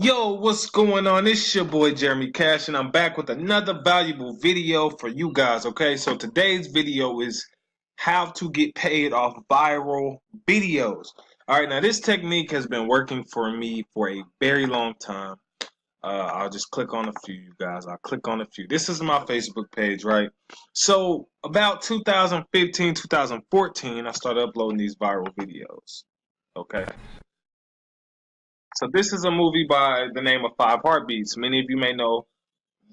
Yo, what's going on? It's your boy Jeremy Cash, and I'm back with another valuable video for you guys. Okay, so today's video is how to get paid off viral videos. All right, now this technique has been working for me for a very long time. I'll just click on a few, you guys. I'll click on a few. This is my Facebook page, right? So about 2015, 2014, I started uploading these viral videos. Okay. So this is a movie by the name of Five Heartbeats. Many of you may know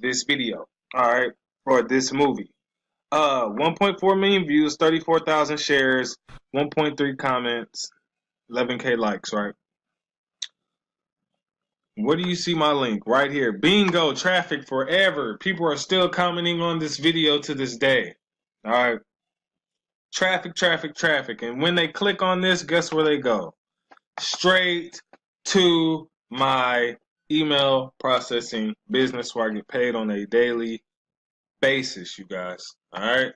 this video, all right, or this movie. 1.4 million views, 34,000 shares, 1.3 comments, 11K likes, right? Where do you see my link? Right here. Bingo, traffic forever. People are still commenting on this video to this day. All right. Traffic, traffic, traffic. And when they click on this, guess where they go? Straight to my email processing business where I get paid on a daily basis, you guys. All right.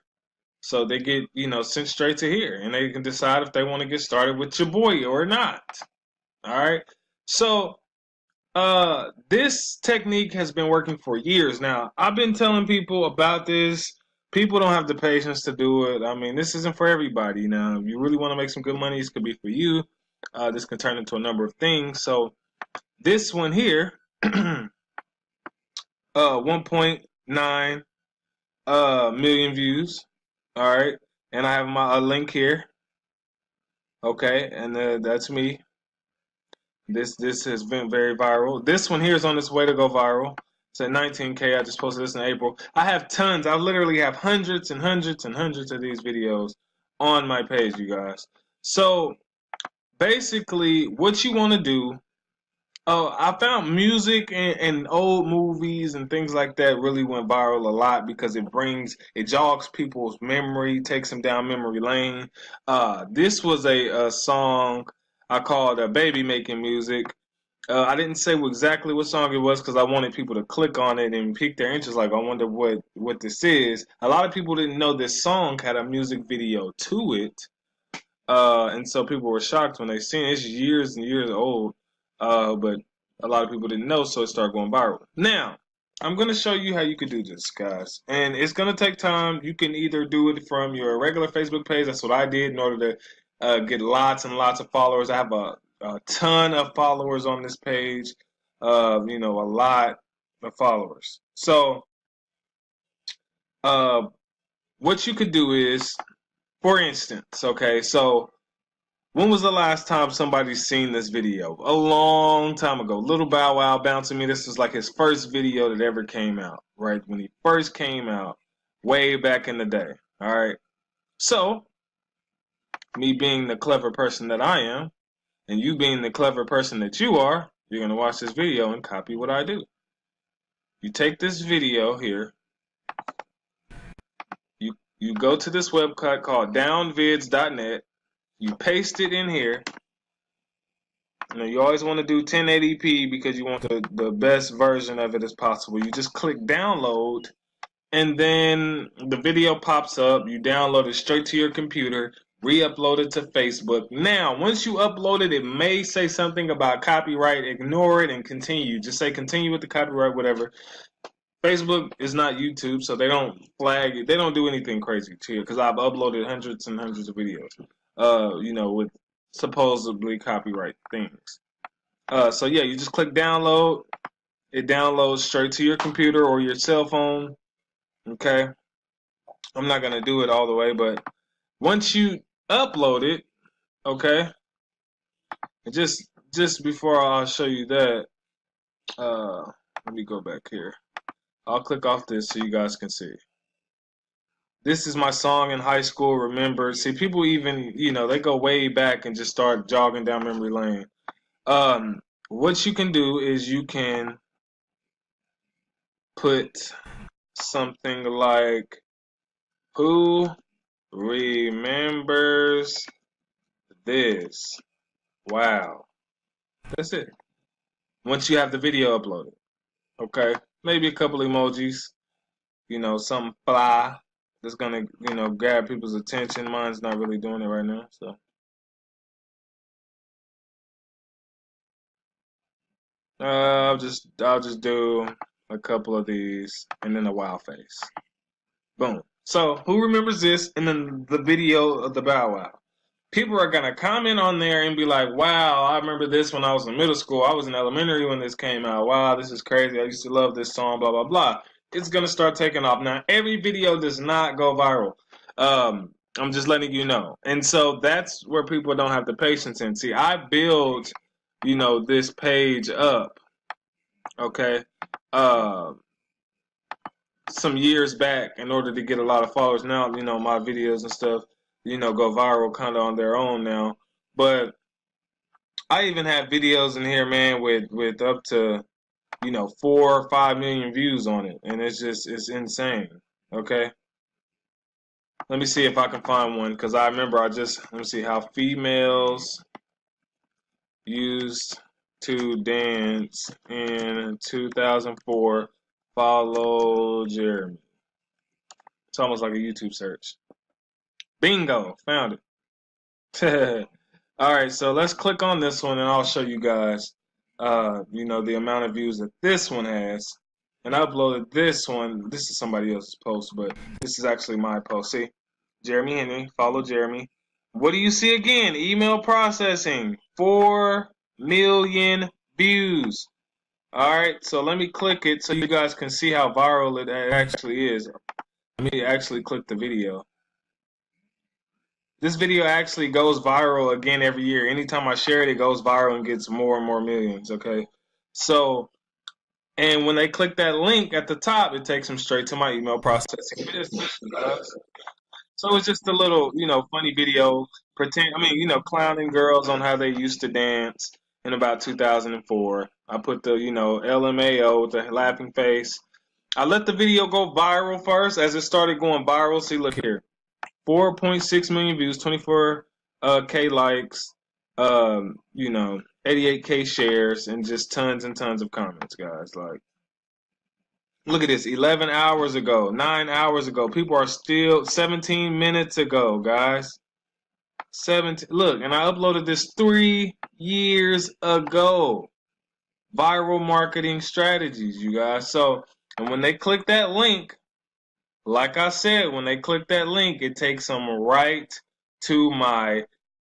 So they get, sent straight to here and they can decide if they want to get started with your boy or not. All right. So this technique has been working for years now. I've been telling people about this. People don't have the patience to do it. I mean, this isn't for everybody. Now, if you really want to make some good money, this could be for you. This can turn into a number of things. So this one here, 1.9 million views. All right, and I have my link here. Okay, and that's me. This has been very viral. This one here is on its way to go viral. It's at 19K. I just posted this in April. I have tons. I literally have hundreds and hundreds and hundreds of these videos on my page, you guys. So basically, what you want to do. Oh, I found music and old movies and things like that really went viral a lot because it jogs people's memory, takes them down memory lane. This was a song I called Baby Making Music. I didn't say exactly what song it was because I wanted people to click on it and pique their interest. Like, I wonder what this is. A lot of people didn't know this song had a music video to it. And so people were shocked when they seen it. It's years and years old, but a lot of people didn't know, so it started going viral. Now, I'm going to show you how you could do this, guys. And it's going to take time. You can either do it from your regular Facebook page. That's what I did in order to get lots and lots of followers. I have a ton of followers on this page, a lot of followers. So, what you could do is, for instance, okay, so when was the last time somebody's seen this video? A long time ago. Little Bow Wow bouncing me. This was like his first video that ever came out, right? When he first came out, way back in the day. All right. So, me being the clever person that I am, and you being the clever person that you are, you're going to watch this video and copy what I do. You take this video here. You go to this website called downvids.net. You paste it in here. You always want to do 1080p because you want the best version of it as possible. You just click download, and then the video pops up. You download it straight to your computer, re-upload it to Facebook. Now, once you upload it, it may say something about copyright. Ignore it and continue. Just say continue with the copyright, whatever. Facebook is not YouTube, so they don't flag it. They don't do anything crazy to you because I've uploaded hundreds and hundreds of videos, with supposedly copyright things. So yeah, you just click download. It downloads straight to your computer or your cell phone. Okay. I'm not gonna do it all the way, but once you upload it, okay. And just before I'll show you that, let me go back here. I'll click off this so you guys can see. This is my song in high school. Remember, see, people even they go way back and just start jogging down memory lane. What you can do is you can put something like, who remembers this? Wow. That's it. Once you have the video uploaded. Okay? Maybe a couple emojis, something fly that's gonna, grab people's attention. Mine's not really doing it right now, so. I'll just do a couple of these and then a wow face. Boom. So who remembers this? And then the video of the Bow Wow. People are gonna comment on there and be like, "Wow, I remember this when I was in middle school. I was in elementary when this came out. Wow, this is crazy. I used to love this song. Blah blah blah." It's gonna start taking off. Now, every video does not go viral. I'm just letting you know. And so that's where people don't have the patience in. See, I build, this page up, okay, some years back in order to get a lot of followers. Now, my videos and stuff, go viral kind of on their own now. But I even have videos in here, man, with up to, 4 or 5 million views on it. And it's insane, okay? Let me see if I can find one, because I remember let me see how females used to dance in 2004. Follow Jeremy. It's almost like a YouTube search. Bingo, found it. All right, so let's click on this one and I'll show you guys, the amount of views that this one has. And I uploaded this one. This is somebody else's post, but this is actually my post. See, Jeremy Henry, follow Jeremy. What do you see again? Email processing, 4 million views. All right, so let me click it so you guys can see how viral it actually is. Let me actually click the video. This video actually goes viral again every year. Anytime I share it, it goes viral and gets more and more millions, okay? So, and when they click that link at the top, it takes them straight to my email processing business. So it's just a little, funny video, clowning girls on how they used to dance in about 2004. I put the, LMAO with the laughing face. I let the video go viral first. As it started going viral, see, look here. 4.6 million views, 24K likes, 88K shares, and just tons and tons of comments, guys. Like, look at this, 11 hours ago, 9 hours ago. People are still 17 minutes ago, guys. 17. Look, and I uploaded this 3 years ago. Viral marketing strategies, you guys. So, and when they click that link, like I said, when they click that link, it takes them right to my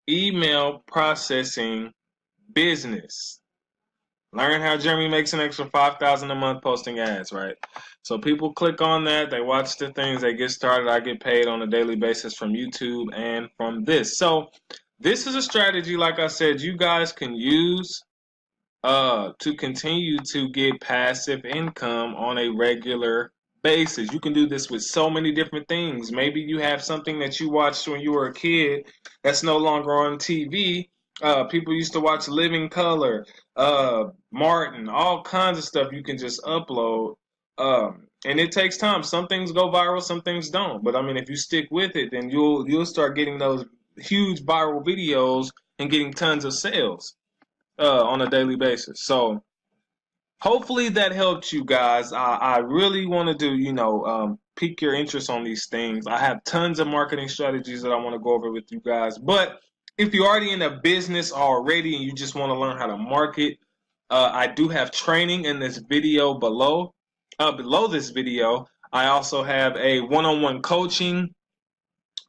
email processing business. Learn how Jeremy makes an extra $5,000 a month posting ads, right? So people click on that, they watch the things, they get started. I get paid on a daily basis from YouTube and from this. So this is a strategy, like I said, you guys can use to continue to get passive income on a regular basis. You can do this with so many different things. Maybe you have something that you watched when you were a kid that's no longer on TV. People used to watch Living Color, Martin, all kinds of stuff you can just upload. And it takes time. Some things go viral, some things don't. But I mean, if you stick with it, then you'll start getting those huge viral videos and getting tons of sales on a daily basis. So hopefully that helped you guys. I really want to do, pique your interest on these things. I have tons of marketing strategies that I want to go over with you guys. But if you're already in a business already and you just want to learn how to market, I do have training in this video below. Below this video, I also have a one-on-one coaching.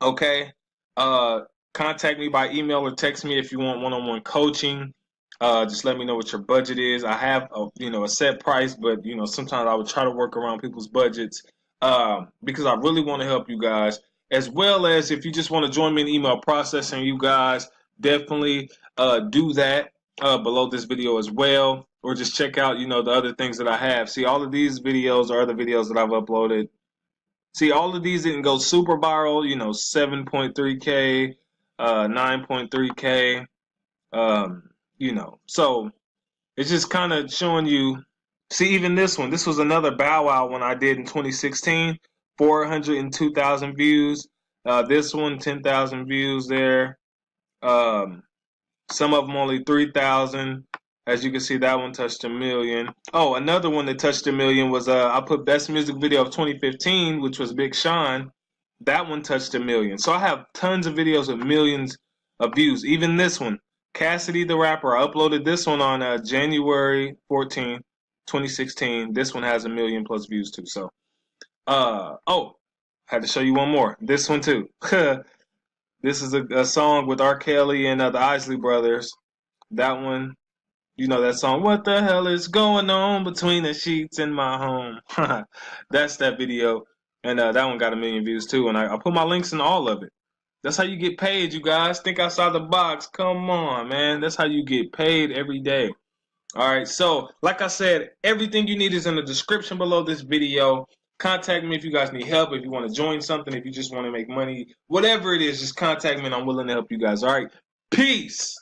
Okay. Contact me by email or text me if you want one-on-one coaching. Just let me know what your budget is. I have a set price, but sometimes I would try to work around people's budgets because I really want to help you guys. As well as if you just want to join me in email processing, you guys definitely do that below this video as well, or just check out the other things that I have. See, all of these videos are other videos that I've uploaded. See, all of these didn't go super viral. 7.3K, 9.3K. So it's just kind of showing you. See, even this was another Bow Wow one I did in 2016, 402,000 views. This one, 10,000 views there. Some of them only 3,000. As you can see, that one touched 1 million. Oh, another one that touched 1 million was I put best music video of 2015, which was Big Sean. That one touched 1 million. So I have tons of videos with millions of views. Even this one Cassidy the Rapper. I uploaded this one on January 14, 2016. This one has 1 million plus views too. So, oh, had to show you one more. This one too. This is a song with R. Kelly and the Isley Brothers. That one, you know that song. What the hell is going on between the sheets in my home? That's that video, and that one got 1 million views too. And I put my links in all of it. That's how you get paid, you guys. Think outside the box. Come on, man. That's how you get paid every day. All right. So, like I said, everything you need is in the description below this video. Contact me if you guys need help, if you want to join something, if you just want to make money, whatever it is, just contact me and I'm willing to help you guys. All right. Peace.